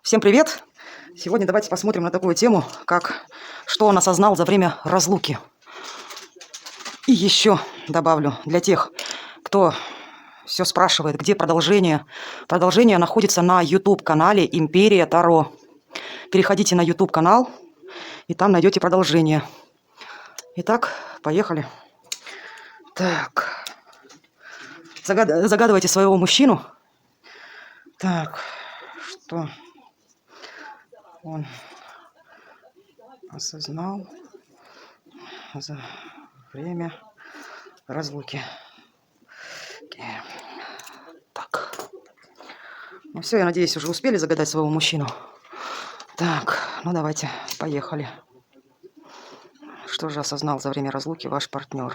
Всем привет! Сегодня давайте посмотрим на такую тему, как что он осознал за время разлуки. И еще добавлю для тех, кто все спрашивает, где продолжение. Продолжение находится на YouTube-канале «Империя Таро». Переходите на YouTube-канал, и там найдете продолжение. Итак, поехали. Так, загадывайте своего мужчину. Так, что он осознал за время разлуки. Так. Ну все, я надеюсь, уже успели загадать своего мужчину. Так, ну давайте, поехали. Что же осознал за время разлуки ваш партнер?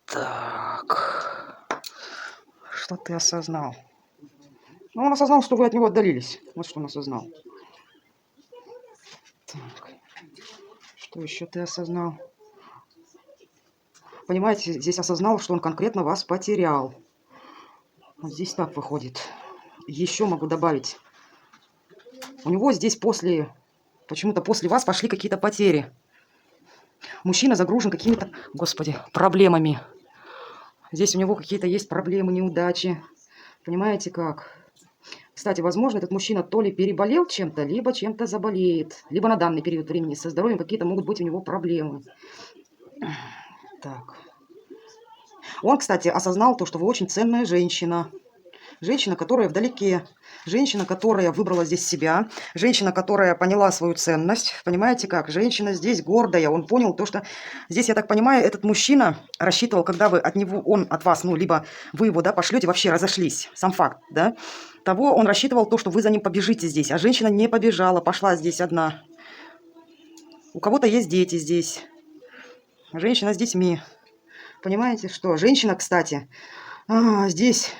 Так. Что ты осознал? Ну, он осознал, что вы от него отдалились. Вот что он осознал. Так. Что еще ты осознал? Понимаете, здесь осознал, что он конкретно вас потерял. Вот здесь так выходит. Еще могу добавить. У него здесь почему-то после вас пошли какие-то потери. Мужчина загружен какими-то, господи, проблемами. Здесь у него какие-то есть проблемы, неудачи. Понимаете как? Кстати, возможно, этот мужчина то ли переболел чем-то, либо чем-то заболеет. Либо на данный период времени со здоровьем какие-то могут быть у него проблемы. Так. Он, кстати, осознал то, что вы очень ценная женщина. Женщина, которая вдалеке. Женщина, которая выбрала здесь себя. Женщина, которая поняла свою ценность. Понимаете как? Женщина здесь гордая. Он понял то, что здесь, я так понимаю, этот мужчина рассчитывал, когда вы от него, он от вас, ну, либо вы его, да, пошлете, вообще разошлись. Сам факт, да? Того он рассчитывал то, что вы за ним побежите здесь. А женщина не побежала, пошла здесь одна. У кого-то есть дети здесь. Женщина с детьми. Понимаете, что? Женщина, кстати, здесь...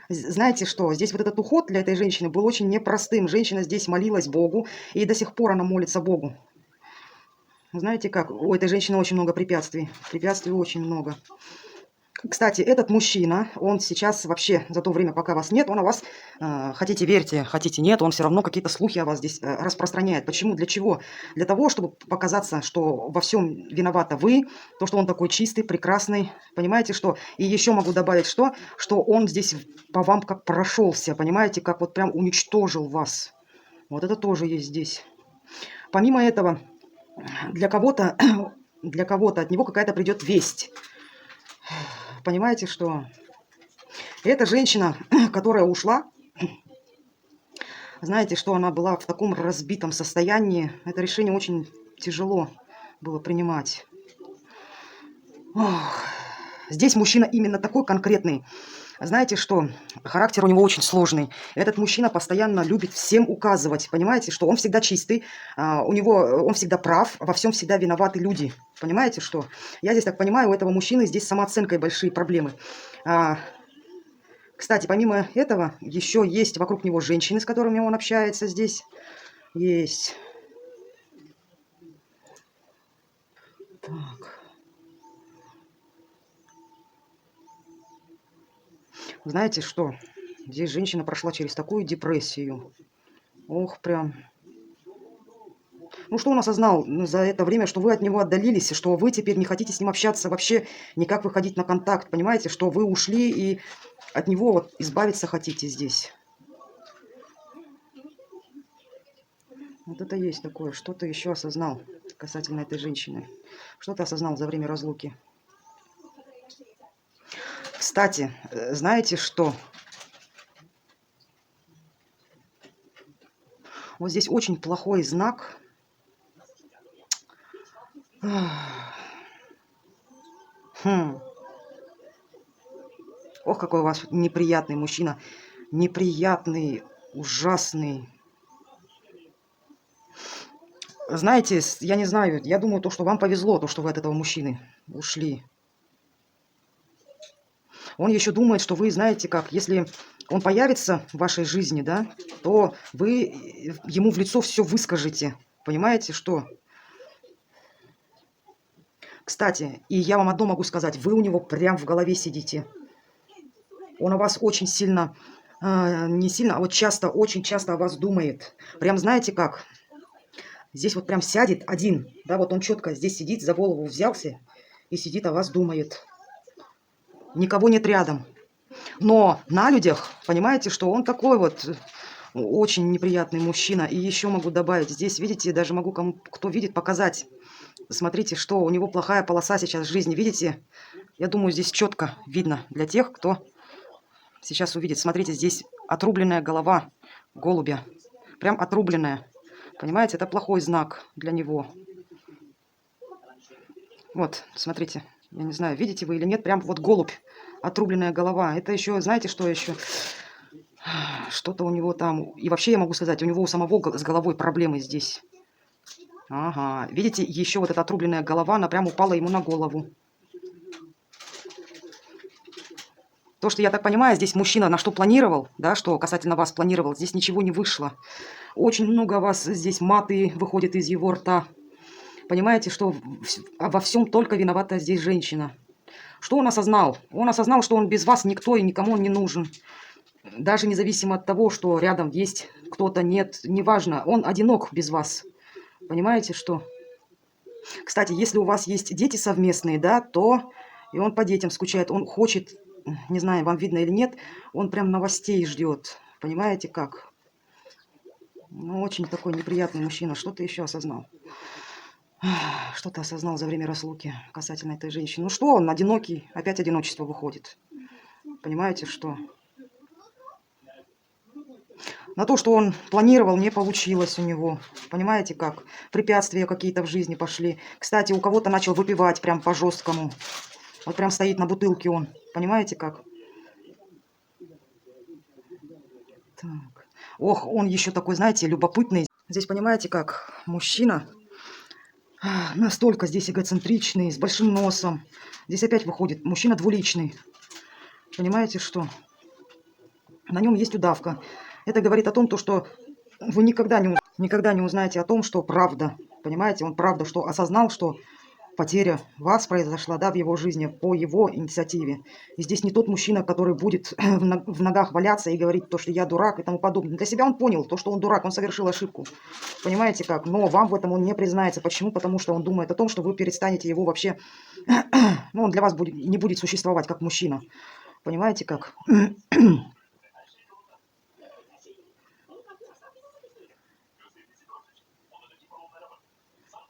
Знаете что, здесь вот этот уход для этой женщины был очень непростым. Женщина здесь молилась Богу, и до сих пор она молится Богу. Знаете как, у этой женщины очень много препятствий. Препятствий очень много. Кстати, этот мужчина, он сейчас вообще за то время, пока вас нет, он о вас, хотите верьте, хотите нет, он все равно какие-то слухи о вас здесь распространяет. Почему? Для чего? Для того, чтобы показаться, что во всем виновата вы, то, что он такой чистый, прекрасный. Понимаете, что? И еще могу добавить, что он здесь по вам как прошелся, понимаете, как вот прям уничтожил вас. Вот это тоже есть здесь. Помимо этого, для кого-то от него какая-то придет весть. Понимаете, что эта женщина, которая ушла, знаете, что она была в таком разбитом состоянии. Это решение очень тяжело было принимать. Ох. Здесь мужчина именно такой конкретный. Знаете что, характер у него очень сложный. Этот мужчина постоянно любит всем указывать. Понимаете, что он всегда чистый, он всегда прав, во всем всегда виноваты люди. Понимаете, что? Я здесь так понимаю, у этого мужчины здесь с самооценкой большие проблемы. Кстати, помимо этого, еще есть вокруг него женщины, с которыми он общается здесь. Есть. Так. Знаете что? Здесь женщина прошла через такую депрессию. Ох, прям. Ну, что он осознал за это время, что вы от него отдалились, и что вы теперь не хотите с ним общаться, вообще никак выходить на контакт. Понимаете, что вы ушли и от него вот избавиться хотите здесь. Вот это есть такое. Что ты еще осознал касательно этой женщины? Что ты осознал за время разлуки? Кстати, знаете что? Вот здесь очень плохой знак. Ох, какой у вас неприятный мужчина. Неприятный, ужасный. Знаете, я не знаю, я думаю, то, что вам повезло, то, что вы от этого мужчины ушли. Он еще думает, что вы, знаете как, если он появится в вашей жизни, да, то вы ему в лицо все выскажете. Понимаете, что? Кстати, и я вам одно могу сказать, вы у него прям в голове сидите. Он о вас очень сильно Не сильно, а вот часто, очень часто о вас думает. Прям знаете как? Здесь вот прям сядет один, да, вот он четко здесь сидит, за голову взялся и сидит, о вас думает. Никого нет рядом. Но на людях, понимаете, что он такой вот очень неприятный мужчина. И еще могу добавить, здесь, видите, даже могу кому, кто видит, показать. Смотрите, что у него плохая полоса сейчас в жизни, видите? Я думаю, здесь четко видно для тех, кто сейчас увидит. Смотрите, здесь отрубленная голова голубя. Прям отрубленная. Понимаете, это плохой знак для него. Вот, смотрите. Я не знаю, видите вы или нет, прям вот голубь. Отрубленная голова. Это еще, знаете, что еще? Что-то у него там... И вообще я могу сказать, у него у самого с головой проблемы здесь. Ага. Видите, еще вот эта отрубленная голова, она прям упала ему на голову. То, что я так понимаю, здесь мужчина на что планировал, да, что касательно вас планировал, здесь ничего не вышло. Очень много вас здесь маты выходит из его рта. Понимаете, что во всем только виновата здесь женщина. Что он осознал? Он осознал, что он без вас никто и никому он не нужен. Даже независимо от того, что рядом есть кто-то, нет, неважно. Он одинок без вас. Понимаете, что? Кстати, если у вас есть дети совместные, да, то и он по детям скучает. Он хочет, не знаю, вам видно или нет, он прям новостей ждет. Понимаете, как? Ну, очень такой неприятный мужчина. Что ты еще осознал? Что ты осознал за время разлуки касательно этой женщины? Ну что, он одинокий, опять одиночество выходит. Понимаете, что? На то, что он планировал, не получилось у него. Понимаете, как? Препятствия какие-то в жизни пошли. Кстати, у кого-то начал выпивать прям по-жесткому. Вот прям стоит на бутылке он. Понимаете, как? Так. Ох, он еще такой, знаете, любопытный. Здесь, понимаете, как? Мужчина настолько здесь эгоцентричный, с большим носом. Здесь опять выходит мужчина двуличный. Понимаете, что? На нем есть удавка. Это говорит о том, что вы никогда не узнаете о том, что правда. Понимаете, он правда, что осознал, что потеря вас произошла, да, в его жизни по его инициативе. И здесь не тот мужчина, который будет в ногах валяться и говорить то, что я дурак и тому подобное. Для себя он понял то, что он дурак, он совершил ошибку. Понимаете как? Но вам в этом он не признается. Почему? Потому что он думает о том, что вы перестанете его вообще... Ну, он для вас не будет существовать как мужчина. Понимаете как?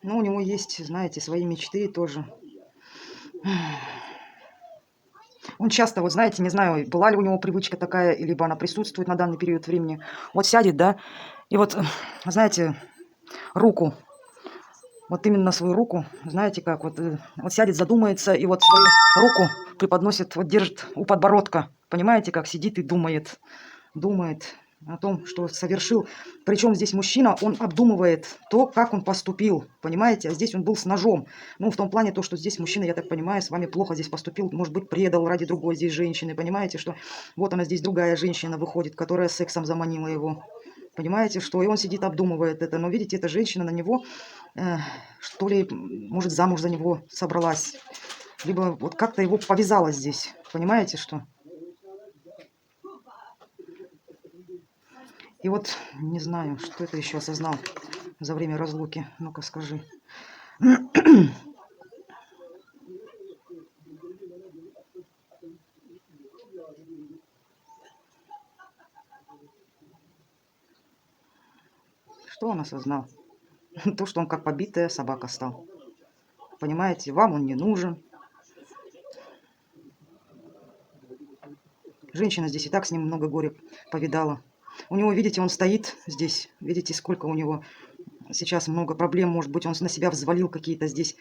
Ну, у него есть, знаете, свои мечты тоже. Он часто, вот знаете, не знаю, была ли у него привычка такая, либо она присутствует на данный период времени. Вот сядет, да, и вот, знаете, руку, вот именно свою руку, знаете как, вот сядет, задумается, и вот свою руку преподносит, вот держит у подбородка. Понимаете, как сидит и думает о том, что совершил. Причем здесь мужчина, он обдумывает то, как он поступил, понимаете? А здесь он был с ножом. Ну, в том плане, то, что здесь мужчина, я так понимаю, с вами плохо здесь поступил, может быть, предал ради другой здесь женщины, понимаете, что вот она здесь другая женщина выходит, которая сексом заманила его. Понимаете, что и он сидит, обдумывает это. Но видите, эта женщина на него, что ли, может, замуж за него собралась. Либо вот как-то его повязала здесь. Понимаете, что? И вот не знаю, что это еще осознал за время разлуки. Ну-ка скажи. Что он осознал? То, что он как побитая собака стал. Понимаете, вам он не нужен. Женщина здесь и так с ним много горя повидала. У него, видите, он стоит здесь. Видите, сколько у него сейчас много проблем. Может быть, он на себя взвалил какие-то здесь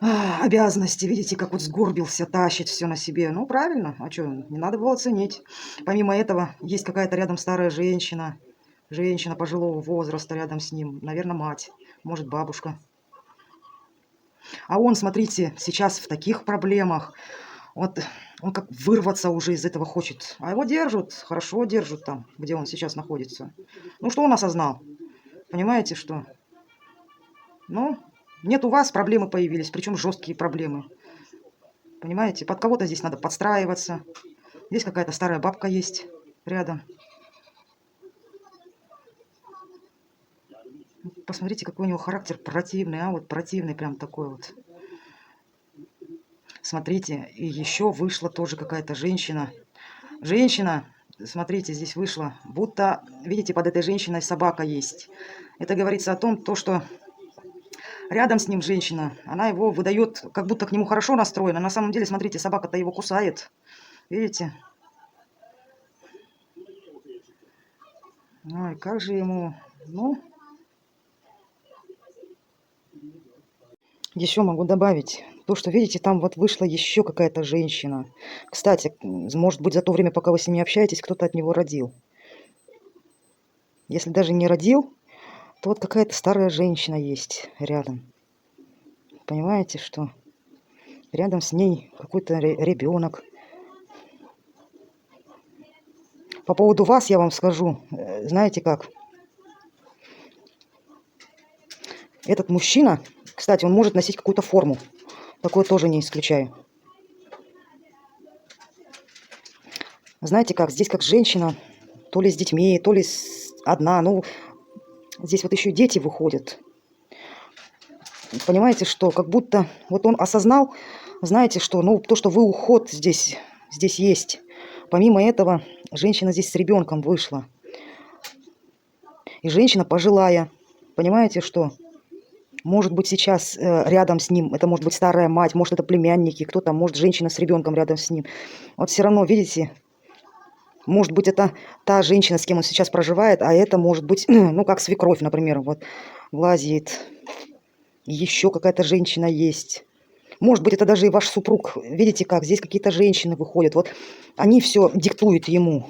обязанности. Видите, как вот сгорбился, тащит все на себе. Ну, правильно. А что, не надо было ценить. Помимо этого, есть какая-то рядом старая женщина. Женщина пожилого возраста рядом с ним. Наверное, мать. Может, бабушка. А он, смотрите, сейчас в таких проблемах. Вот он как вырваться уже из этого хочет. А его держат, хорошо держат там, где он сейчас находится. Ну, что он осознал? Понимаете, что? Ну, нет, у вас проблемы появились, причем жесткие проблемы. Понимаете, под кого-то здесь надо подстраиваться. Здесь какая-то старая бабка есть. рядом. Посмотрите, какой у него характер противный, а вот противный прям такой вот. Смотрите, и еще вышла тоже какая-то женщина. Женщина, смотрите, здесь вышла, будто, видите, под этой женщиной собака есть. Это говорится о том, то, что рядом с ним женщина, она его выдает, как будто к нему хорошо настроена. На самом деле, смотрите, собака-то его кусает. Видите? Ой, как же ему, ну... Еще могу добавить то, что, видите, там вот вышла еще какая-то женщина. Кстати, может быть, за то время, пока вы с ними общаетесь, кто-то от него родил. Если даже не родил, то вот какая-то старая женщина есть рядом. Понимаете, что рядом с ней какой-то ребенок. По поводу вас я вам скажу, знаете как? Этот мужчина, кстати, он может носить какую-то форму. Такое тоже не исключаю. Знаете как, здесь как женщина, то ли с детьми, то ли одна. Ну, здесь вот еще и дети выходят. Понимаете, что как будто вот он осознал, знаете что, ну, то, что вы уход здесь есть. Помимо этого, женщина здесь с ребенком вышла. И женщина пожилая. Понимаете, что? Может быть, сейчас рядом с ним, это может быть старая мать, может, это племянники, кто-то, может, женщина с ребенком рядом с ним. Вот все равно, видите, может быть, это та женщина, с кем он сейчас проживает, а это может быть, ну, как свекровь, например, вот, лазит. Еще какая-то женщина есть. Может быть, это даже и ваш супруг. Видите как, здесь какие-то женщины выходят. Вот они все диктуют ему.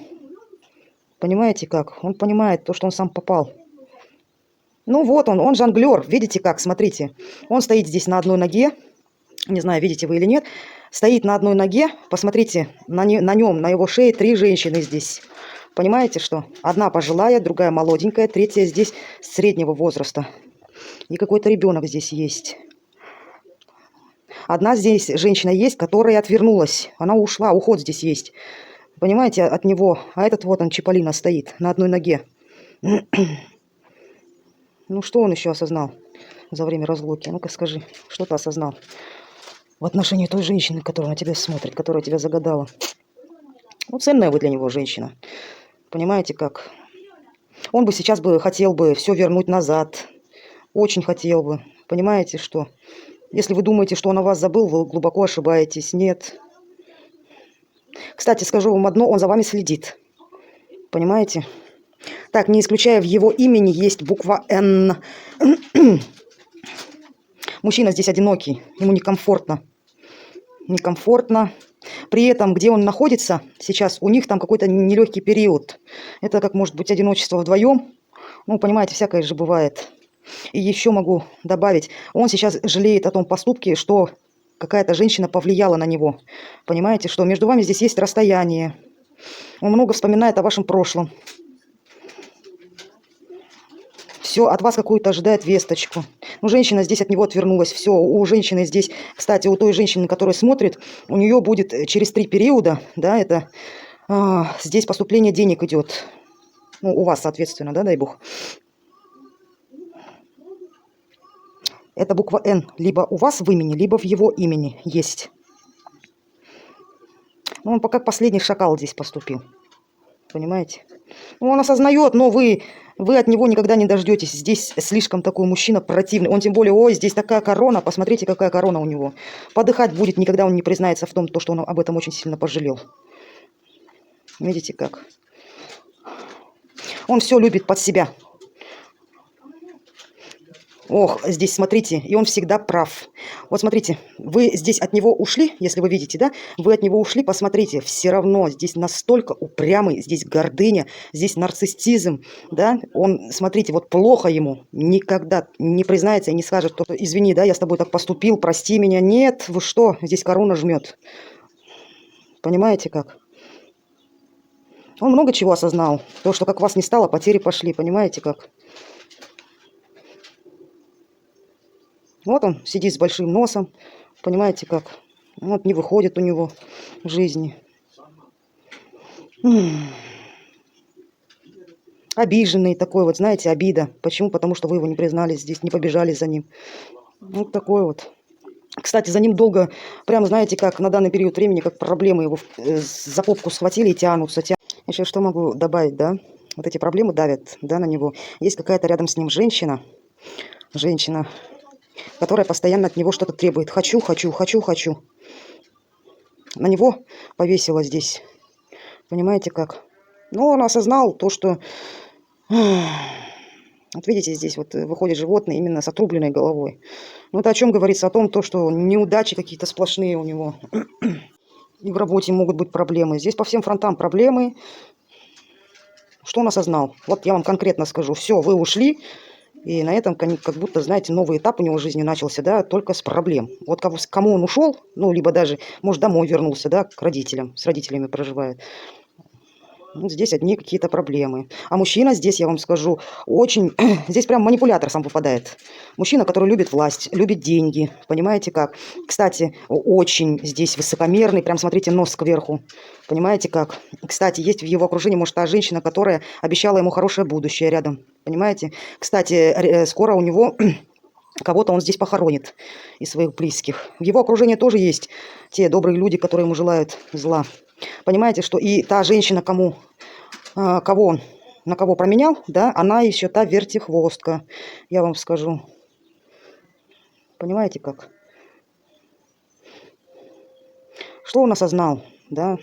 Понимаете как? Он понимает то, что он сам попал. Ну вот он жонглер. Видите как, смотрите. Он стоит здесь на одной ноге. Не знаю, видите вы или нет. Стоит на одной ноге. Посмотрите, на нем, на его шее 3 женщины здесь. Понимаете, что? Одна пожилая, другая молоденькая, третья здесь среднего возраста. И какой-то ребенок здесь есть. Одна здесь женщина есть, которая отвернулась. Она ушла, уход здесь есть. Понимаете, от него. А этот вот он, Чиполлино, стоит на одной ноге. Ну, что он еще осознал за время разлуки? Ну-ка скажи, что ты осознал в отношении той женщины, которая на тебя смотрит, которая тебя загадала? Ну, ценная вы для него женщина. Понимаете, как? Он бы сейчас хотел бы все вернуть назад. Очень хотел бы. Понимаете, что? Если вы думаете, что он о вас забыл, вы глубоко ошибаетесь. Нет. Кстати, скажу вам одно, он за вами следит. Понимаете? Так, не исключая, в его имени есть буква «Н». Мужчина здесь одинокий, ему некомфортно. Некомфортно. При этом, где он находится сейчас, у них там какой-то нелегкий период. Это как может быть одиночество вдвоем. Ну, понимаете, всякое же бывает. И еще могу добавить, он сейчас жалеет о том поступке, что какая-то женщина повлияла на него. Понимаете, что между вами здесь есть расстояние. Он много вспоминает о вашем прошлом. Все, от вас какую-то ожидает весточку. Ну, женщина здесь от него отвернулась. Все, у женщины здесь, кстати, у той женщины, которая смотрит, у нее будет через 3 периода, да, это здесь поступление денег идет. Ну, у вас, соответственно, да, дай бог. Это буква «Н» либо у вас в имени, либо в его имени есть. Ну, он пока последний шакал здесь поступил. Понимаете? Ну, он осознает, но вы от него никогда не дождетесь. Здесь слишком такой мужчина противный. Он тем более, ой, здесь такая корона, посмотрите, какая корона у него. Подыхать будет, никогда он не признается в том, что он об этом очень сильно пожалел. Видите как? Он все любит под себя. Ох, здесь смотрите, и он всегда прав. Вот смотрите, вы здесь от него ушли, если вы видите, да? Вы от него ушли, посмотрите, все равно здесь настолько упрямый, здесь гордыня, здесь нарциссизм, да? Он, смотрите, вот плохо ему, никогда не признается и не скажет, что извини, да, я с тобой так поступил, прости меня. Нет, вы что, здесь корона жмет. Понимаете как? Он много чего осознал. То, что как вас не стало, потери пошли, понимаете как? Вот он сидит с большим носом, понимаете как? Вот не выходит у него в жизни. Обиженный такой вот, знаете, обида. Почему? Потому что вы его не признали здесь, не побежали за ним. Вот такой вот. Кстати, за ним долго, прям знаете, как на данный период времени, как проблемы его за попку схватили и тянутся. Еще что могу добавить, да? Вот эти проблемы давят, да, на него. Есть какая-то рядом с ним женщина, которая постоянно от него что-то требует. Хочу, хочу, хочу, хочу. На него повесила здесь. Понимаете как? Но он осознал то, что... Вот видите, здесь вот выходит животное именно с отрубленной головой. Ну, это о чем говорится? О том, то, что неудачи какие-то сплошные у него. И в работе могут быть проблемы. Здесь по всем фронтам проблемы. Что он осознал? Вот я вам конкретно скажу. Все, вы ушли. И на этом как будто, знаете, новый этап у него в жизни начался, да, только с проблем. Вот кому он ушел, ну, либо даже, может, домой вернулся, да, к родителям, с родителями проживает. Ну, здесь одни какие-то проблемы. А мужчина здесь, я вам скажу, очень... Здесь прям манипулятор сам выпадает. Мужчина, который любит власть, любит деньги. Понимаете как? Кстати, очень здесь высокомерный. Прям смотрите, нос кверху. Понимаете как? Кстати, есть в его окружении, может, та женщина, которая обещала ему хорошее будущее рядом. Понимаете? Кстати, скоро у него... Кого-то он здесь похоронит из своих близких. В его окружении тоже есть те добрые люди, которые ему желают зла. Понимаете, что и та женщина, на кого променял, да, она еще та вертихвостка, я вам скажу. Понимаете как? Что он осознал, да?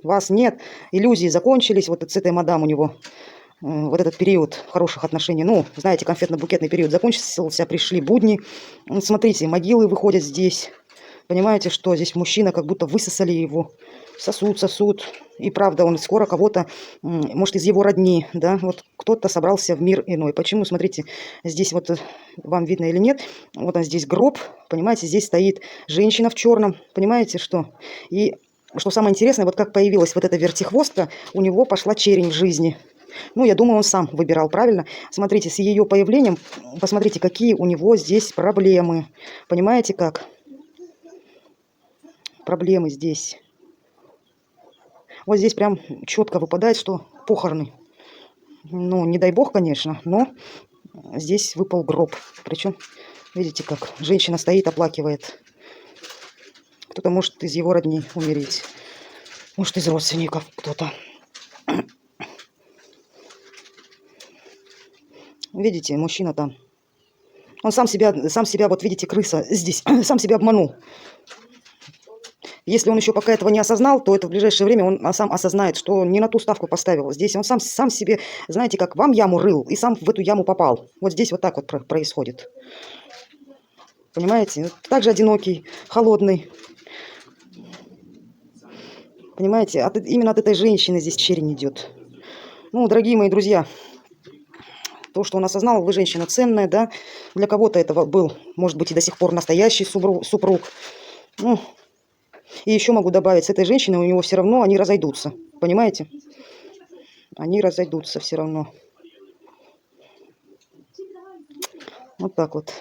Вас нет, иллюзии закончились, вот с этой мадам у него. Вот этот период хороших отношений, ну, знаете, конфетно-букетный период закончился, пришли будни. Смотрите, могилы выходят здесь. Понимаете, что здесь мужчина, как будто высосали его. Сосуд. И правда, он скоро кого-то, может, из его родни, да, вот кто-то собрался в мир иной. Почему? Смотрите, здесь вот, вам видно или нет, вот он здесь гроб, понимаете, здесь стоит женщина в черном, понимаете, что? И что самое интересное, вот как появилась вот эта вертихвостка, у него пошла черень в жизни. Ну, я думаю, он сам выбирал правильно. Смотрите, с ее появлением, посмотрите, какие у него здесь проблемы. Понимаете как? Проблемы здесь. Вот здесь прям четко выпадает, что похороны. Ну, не дай бог, конечно, но здесь выпал гроб. Причем, видите, как женщина стоит, оплакивает. Кто-то может из его родни умереть. Может, из родственников кто-то. Видите, мужчина там. Он сам себя, вот видите, крыса здесь, сам себя обманул. Если он еще пока этого не осознал, то это в ближайшее время он сам осознает, что не на ту ставку поставил. Здесь он сам себе, знаете, как вам яму рыл и сам в эту яму попал. Вот здесь вот так вот происходит. Понимаете? Также одинокий, холодный. Понимаете? Именно от этой женщины здесь черень идет. Ну, дорогие мои друзья, то, что он осознал, вы женщина ценная, да? Для кого-то это был, может быть, и до сих пор настоящий супруг. Ну, и еще могу добавить, с этой женщиной у него все равно они разойдутся. Понимаете? Они разойдутся все равно. Вот так вот.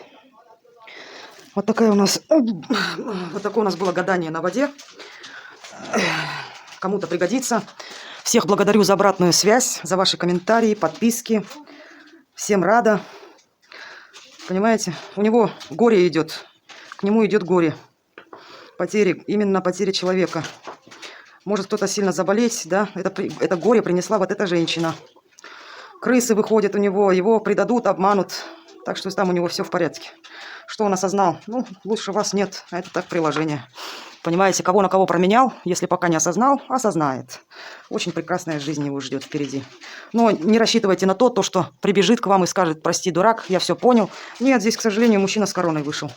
Вот такое у нас было гадание на воде. Кому-то пригодится. Всех благодарю за обратную связь, за ваши комментарии, подписки. Всем рада. Понимаете? У него горе идет. К нему идет горе. Потери, именно потери человека. Может кто-то сильно заболеть, да? Это горе принесла вот эта женщина. Крысы выходят у него, его предадут, обманут. Так что там у него все в порядке. Что он осознал? Ну, лучше вас нет, а это так приложение. Понимаете, кого на кого променял, если пока не осознал, осознает. Очень прекрасная жизнь его ждет впереди. Но не рассчитывайте на то, что прибежит к вам и скажет: прости, дурак, я все понял. Нет, здесь, к сожалению, мужчина с короной вышел.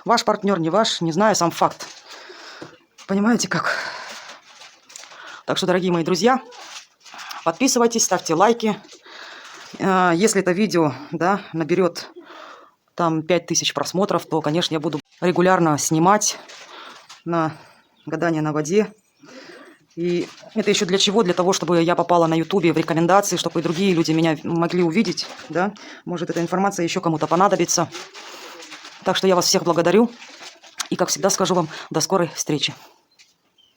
Ваш партнер, не ваш, не знаю, сам факт. Понимаете как? Так что, дорогие мои друзья, подписывайтесь, ставьте лайки. Если это видео, да, наберет там 5000 просмотров, то, конечно, я буду регулярно снимать на гадание на воде. И это еще для чего? Для того, чтобы я попала на ютубе в рекомендации, чтобы и другие люди меня могли увидеть, да. Может, эта информация еще кому-то понадобится. Так что я вас всех благодарю. И, как всегда, скажу вам до скорой встречи.